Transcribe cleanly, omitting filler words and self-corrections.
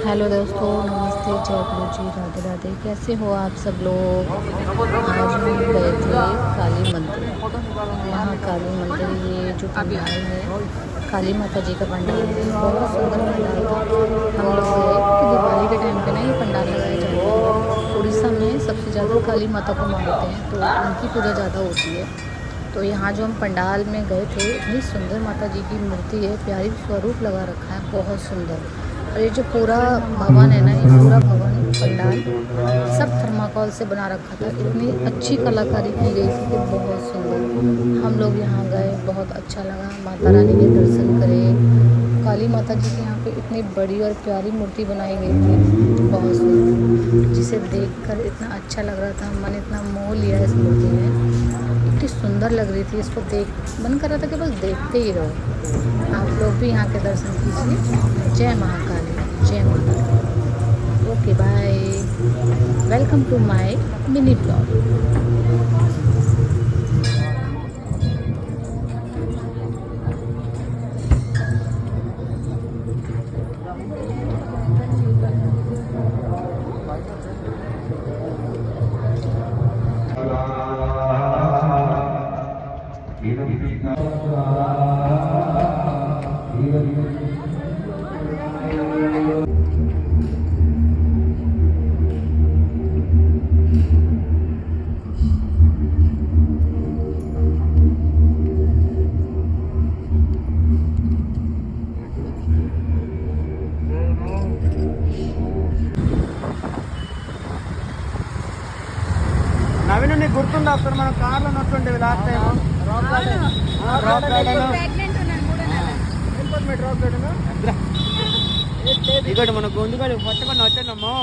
Hello दोस्तों, नमस्ते, जय गुरु जी, राधे राधे। कैसे हो आप सब लोग। आज हम गए थे काली मंदिर। यहाँ काली मंदिर, ये जो पंडाल है काली माता जी का पंडाल है, बहुत सुंदर पंडाल था। हम लोग गए क्योंकि दिवाली के टाइम पे ना ये पंडाल लगाया जाता है। उड़ीसा में सबसे ज़्यादा काली माता को मानते हैं, तो उनकी पूजा ज़्यादा होती है। तो यहाँ जो हम पंडाल में गए थे, इतनी सुंदर माता जी की मूर्ति है, प्यारी स्वरूप लगा रखा है, बहुत सुंदर। और ये जो पूरा भवन है ना, ये पूरा भवन पंडाल सब थर्माकोल से बना रखा था। इतनी अच्छी कलाकारी की गई थी कि बहुत सुंदर। हम लोग यहाँ गए, बहुत अच्छा लगा, माता रानी के दर्शन करे। काली माता जी के यहाँ पे इतनी बड़ी और प्यारी मूर्ति बनाई गई थी, बहुत सुंदर, जिसे देखकर इतना अच्छा लग रहा था। मन इतना मोह लिया इस मूर्ति ने, इतनी सुंदर लग रही थी। इसको देख मन कर रहा था कि बस देखते ही रहो। आप लोग भी यहाँ के दर्शन कीजिए। जय महाकाली, जय माता। Okay, bye. Welcome to my mini blog. Naveen నీకు గుర్తుందా అప్పుడు మనం కార్లో నడుతుండేవి లాస్ట్ టైం రాక్ గార్డెన్ ఇక్కడ మన గొంతుగాడు పట్టుకొని వచ్చానమ్మా.